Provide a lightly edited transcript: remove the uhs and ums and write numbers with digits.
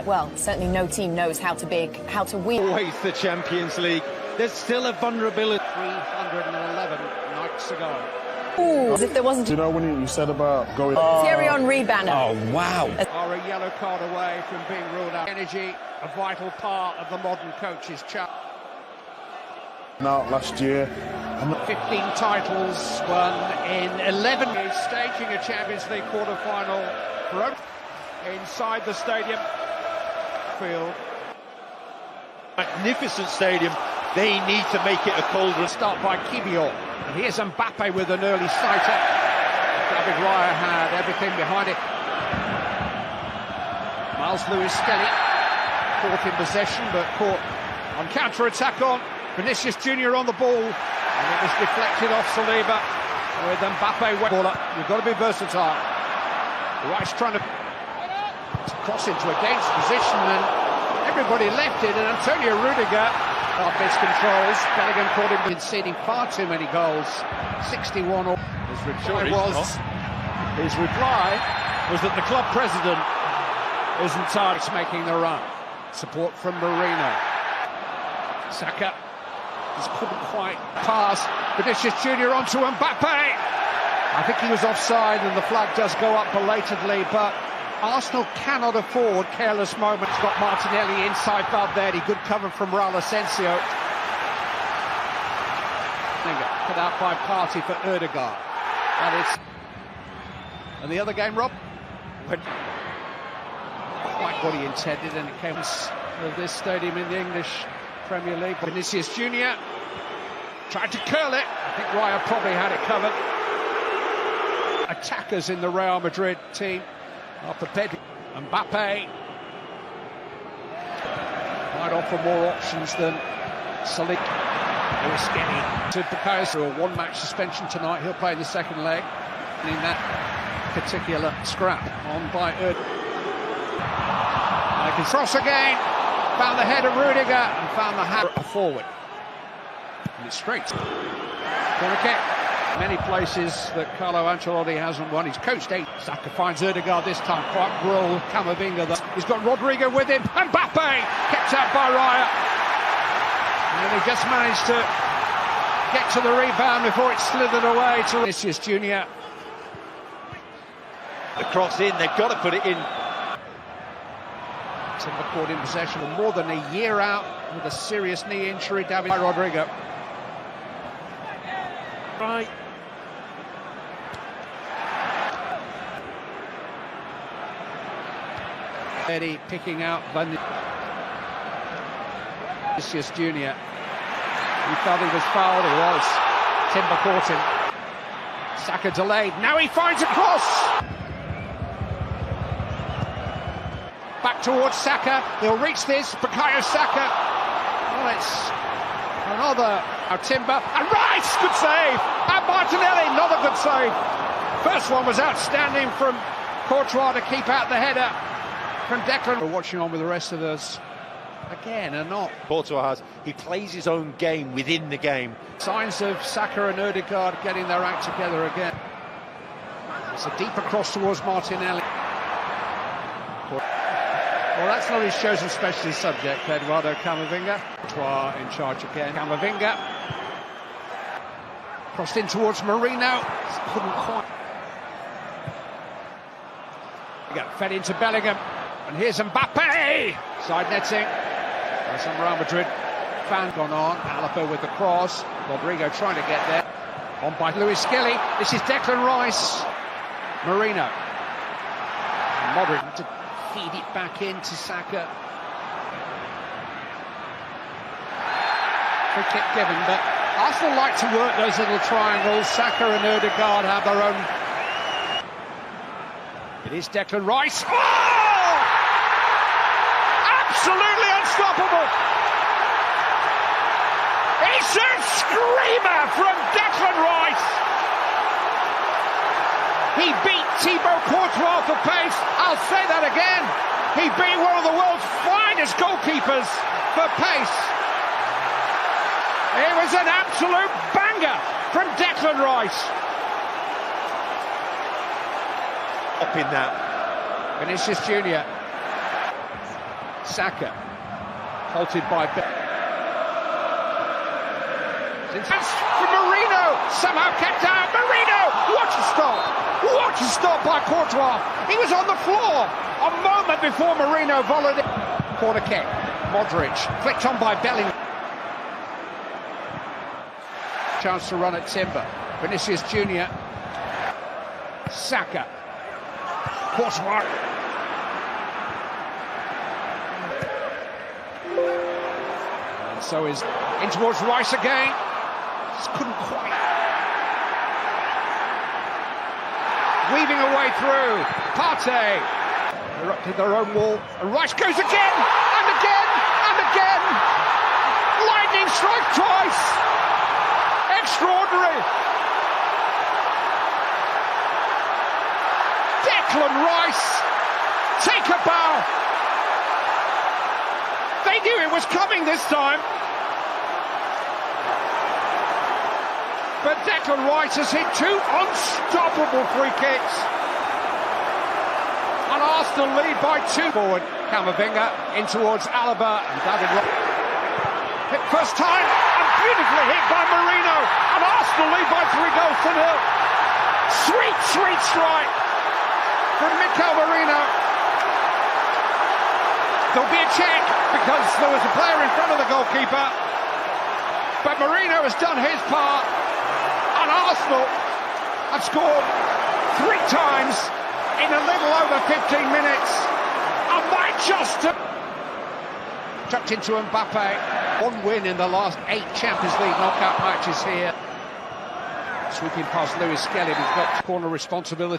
well, certainly no team knows how to win. Always the Champions League. There's still a vulnerability. 311 nights ago. Ooh, as if there wasn't. Do you know when you said about going? Thierry Henry banner. Oh, wow. Are a yellow card away from being ruled out. Energy, a vital part of the modern coach's chart. Out last year. 15 titles won in 11 years, staging a Champions League quarter-final inside the stadium. Field. Magnificent stadium. They need to make it a colder. Start by Quart. And here's Mbappe with an early sighter. David Raya had everything behind it. Miles Lewis-Skelly, fourth in possession, but caught on counter-attack on. Vinicius Junior on the ball, and it was deflected off Saliba with Mbappe. You've got to be versatile. Rice trying to cross into a dangerous position, and everybody left it, and Antonio Rudiger miscontrols. Bellingham caught him conceding far too many goals. 61 all. His reply was that the club president isn't tired of making the run. Support from Marino. Saka just couldn't quite pass. Vinicius Junior onto Mbappe. I think he was offside, and the flag does go up belatedly, but Arsenal cannot afford careless moments. Got Martinelli inside Valverde, good cover from Raul Asensio. Put out by Partey for Ødegaard. And the other game, Rob, went quite what he intended, and it came of this stadium in the English Premier League. Vinicius Junior tried to curl it. I think Raya probably had it covered. Attackers in the Real Madrid team are prepared. Mbappe might offer more options than Soleil. Lewis-Skelly to Bukayo through a one-match suspension tonight. He'll play in the second leg in that particular scrap on by They can cross again. Found the head of Rudiger and found the hat forward. And it's straight. Corner kick. Many places that Carlo Ancelotti hasn't won. He's coached 8. Saka finds Ødegaard this time. Quite grill Camavinga. He's got Rodrigo with him. And Mbappe kept out by Raya. And he just managed to get to the rebound before it slithered away to Vinicius Junior. The cross in. They've got to put it in. Timber caught in possession for more than a year out with a serious knee injury. David Rodrigo. Right. Eddie picking out Vinicius Junior. He felt he was fouled. He was. Timber caught him. Saka delayed. Now he finds a cross. Back towards Saka. He'll reach this. Bukayo Saka. Well, it's another Timber. And Rice! Good save. And Martinelli. Another good save. First one was outstanding from Quart to keep out the header from Declan. We're watching on with the rest of us. Again, and not. Courtois, he plays his own game within the game. Signs of Saka and Ødegaard getting their act together again. It's a deeper cross towards Martinelli. Well, that's not his chosen specialist subject, Eduardo Camavinga. Quart in charge again. Camavinga. Crossed in towards Marino. Couldn't quite. Fed into Bellingham. And here's Mbappe. Side netting. Some Real Madrid fan gone on. Alaba with the cross. Rodrigo trying to get there. On by Lewis-Skelly. This is Declan Rice. Marino. And Modric to feed it back into Saka. Free kick given, but Arsenal like to work those little triangles. Saka and Ødegaard have their own. It is Declan Rice. Oh! Absolutely unstoppable! It's a screamer from Declan Rice! He beat Thibaut Courtois for pace. I'll say that again. He beat one of the world's finest goalkeepers for pace. It was an absolute banger from Declan Rice. Up in that. Vinicius Junior. Saka, halted by from Marino, somehow kept out. Marino, what a stop! What a stop by Courtois! He was on the floor a moment before Marino volleyed it. Corner kick, Modric, flicked on by Bellingham. Chance to run at Timber. Vinicius Junior. Saka. Courtois. And so is in towards Rice again. Just couldn't quite. Weaving a way through. Partey. They're up to their own wall. And Rice goes again! And again! And again! Lightning strike twice! Extraordinary! Declan Rice! Take a bow! They knew it was coming this time. But Declan Rice has hit two unstoppable free kicks. And Arsenal lead by 2. Forward, Camavinga in towards Alaba and David. Hit first time and beautifully hit by Marino. And Arsenal lead by 3-0. Sweet, sweet strike from Mikel Marino. There'll be a check because there was a player in front of the goalkeeper. But Marino has done his part. And Arsenal have scored 3 times in a little over 15 minutes. And that just tucked into Mbappe. 1 win in the last 8 Champions League knockout matches here. Sweeping past Lewis Skelly, who's got corner responsibility.